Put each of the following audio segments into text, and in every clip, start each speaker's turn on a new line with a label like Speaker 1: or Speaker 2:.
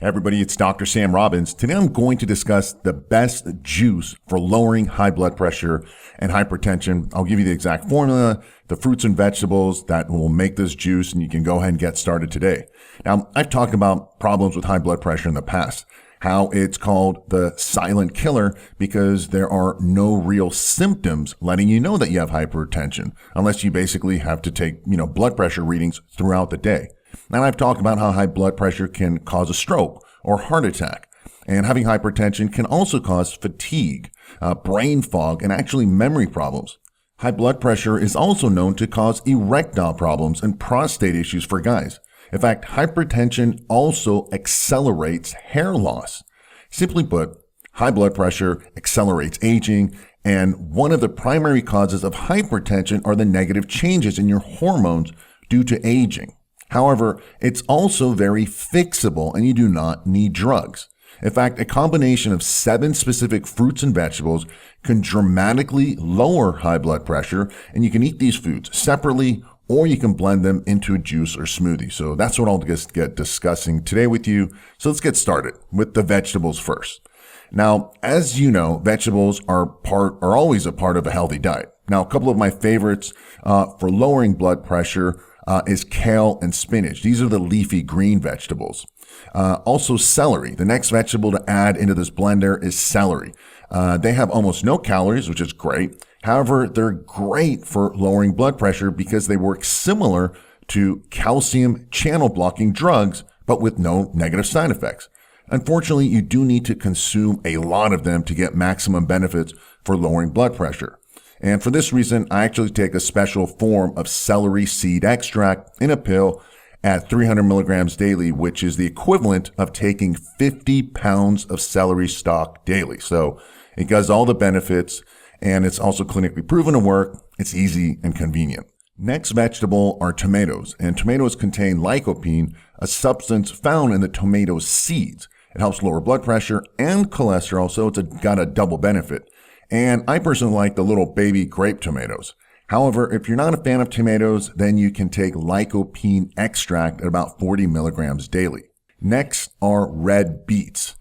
Speaker 1: Hey everybody, it's Dr. Sam Robbins. Today I'm going to discuss the best juice for lowering high blood pressure and hypertension. I'll give you the exact formula, the fruits and vegetables that will make this juice, and you can go ahead and get started today. Now, I've talked about problems with high blood pressure in the past, how it's called the silent killer because there are no real symptoms letting you know that you have hypertension, unless you basically have to take, blood pressure readings throughout the day. And I've talked about how high blood pressure can cause a stroke or heart attack. And having hypertension can also cause fatigue, brain fog, and actually memory problems. High blood pressure is also known to cause erectile problems and prostate issues for guys. In fact, hypertension also accelerates hair loss. Simply put, high blood pressure accelerates aging, and one of the primary causes of hypertension are the negative changes in your hormones due to aging. However, it's also very fixable and you do not need drugs. In fact, a combination of 7 specific fruits and vegetables can dramatically lower high blood pressure, and you can eat these foods separately or you can blend them into a juice or smoothie. So that's what I'll just get discussing today with you. So let's get started with the vegetables first. Now, as you know, vegetables are always a part of a healthy diet. Now, a couple of my favorites for lowering blood pressure is kale and spinach. These are the leafy green vegetables. Also celery. The next vegetable to add into this blender is celery. They have almost no calories, which is great. However, they're great for lowering blood pressure because they work similar to calcium channel blocking drugs, but with no negative side effects. Unfortunately, you do need to consume a lot of them to get maximum benefits for lowering blood pressure. And for this reason, I actually take a special form of celery seed extract in a pill at 300 milligrams daily, which is the equivalent of taking 50 pounds of celery stalk daily. So it does all the benefits, and it's also clinically proven to work. It's easy and convenient. Next vegetable are tomatoes, and tomatoes contain lycopene, a substance found in the tomato seeds. It helps lower blood pressure and cholesterol, so it's got a double benefit. And I personally like the little baby grape tomatoes. However, if you're not a fan of tomatoes, then you can take lycopene extract at about 40 milligrams daily. Next are red beets.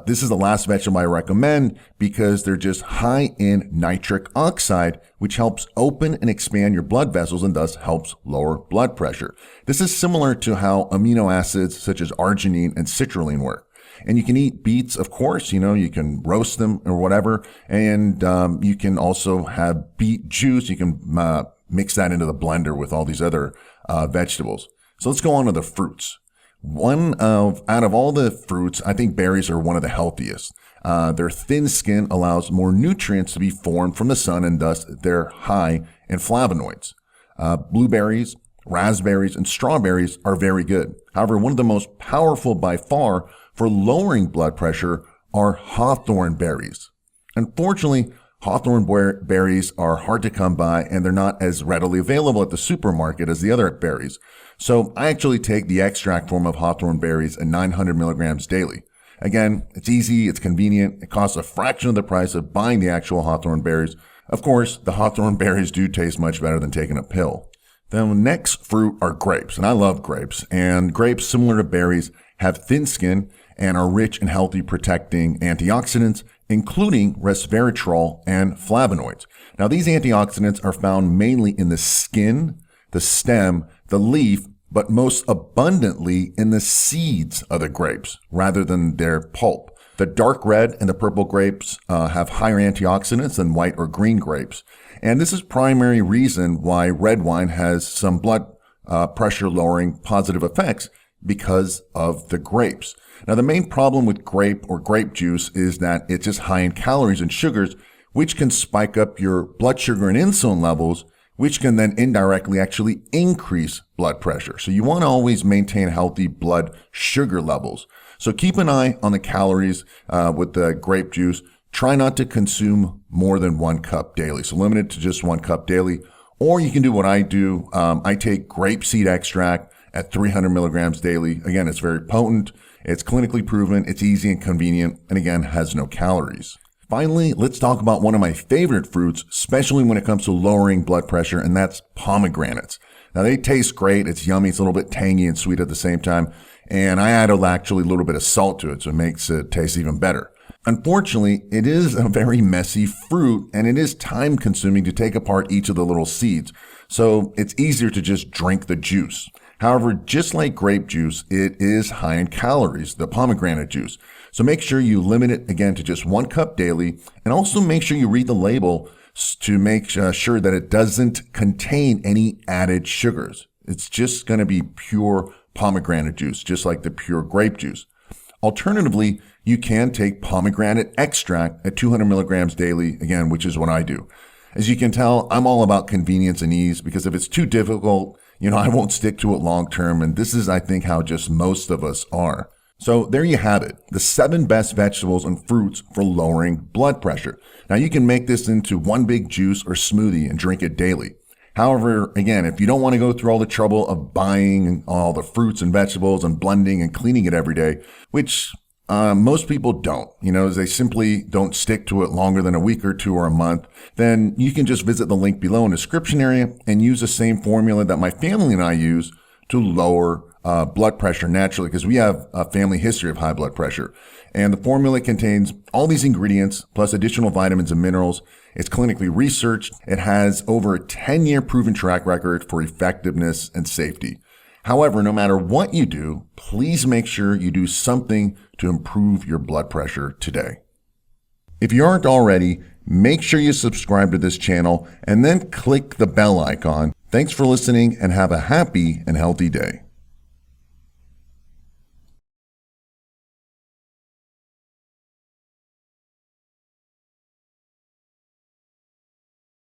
Speaker 1: This is the last vegetable I recommend because they're just high in nitric oxide, which helps open and expand your blood vessels and thus helps lower blood pressure. This is similar to how amino acids such as arginine and citrulline work. And you can eat beets, of course, you can roast them or whatever. And you can also have beet juice. You can mix that into the blender with all these other vegetables. So let's go on to the fruits. Out of all the fruits, I think berries are one of the healthiest. Their thin skin allows more nutrients to be formed from the sun, and thus they're high in flavonoids. Blueberries, raspberries, and strawberries are very good. However, one of the most powerful by far for lowering blood pressure are hawthorn berries. Unfortunately, hawthorn berries are hard to come by and they're not as readily available at the supermarket as the other berries. So I actually take the extract form of hawthorn berries at 900 milligrams daily. Again, it's easy, it's convenient, it costs a fraction of the price of buying the actual hawthorn berries. Of course, the hawthorn berries do taste much better than taking a pill. The next fruit are grapes, and I love grapes. And grapes, similar to berries, have thin skin and are rich in healthy protecting antioxidants, including resveratrol and flavonoids. Now, these antioxidants are found mainly in the skin, the stem, the leaf, but most abundantly in the seeds of the grapes rather than their pulp. The dark red and the purple grapes have higher antioxidants than white or green grapes. And this is primary reason why red wine has some blood pressure lowering positive effects because of the grapes. Now, the main problem with grape or grape juice is that it's just high in calories and sugars, which can spike up your blood sugar and insulin levels, which can then indirectly actually increase blood pressure. So you want to always maintain healthy blood sugar levels. So keep an eye on the calories with the grape juice. Try not to consume more than 1 cup daily. So limit it to just 1 cup daily. Or you can do what I do. I take grape seed extract at 300 milligrams daily. Again, it's very potent. It's clinically proven. It's easy and convenient. And again, has no calories. Finally, let's talk about one of my favorite fruits, especially when it comes to lowering blood pressure, and that's pomegranates. Now they taste great. It's yummy. It's a little bit tangy and sweet at the same time. And I add actually a little bit of salt to it, so it makes it taste even better. Unfortunately, it is a very messy fruit and it is time consuming to take apart each of the little seeds. So it's easier to just drink the juice. However, just like grape juice, it is high in calories, the pomegranate juice. So make sure you limit it again to just 1 cup daily, and also make sure you read the label to make sure that it doesn't contain any added sugars. It's just going to be pure pomegranate juice, just like the pure grape juice. Alternatively, you can take pomegranate extract at 200 milligrams daily, again, which is what I do. As you can tell, I'm all about convenience and ease, because if it's too difficult, I won't stick to it long term. And this is, I think, how just most of us are. So there you have it, the 7 best vegetables and fruits for lowering blood pressure. Now you can make this into one big juice or smoothie and drink it daily. However, again, if you don't want to go through all the trouble of buying all the fruits and vegetables and blending and cleaning it every day, which most people don't, they simply don't stick to it longer than a week or 2 or a month, then you can just visit the link below in the description area and use the same formula that my family and I use to lower blood pressure naturally, because we have a family history of high blood pressure. And the formula contains all these ingredients plus additional vitamins and minerals. It's clinically researched. It has over a 10-year proven track record for effectiveness and safety. However, no matter what you do, please make sure you do something to improve your blood pressure today. If you aren't already, make sure you subscribe to this channel and then click the bell icon. Thanks for listening and have a happy and healthy day.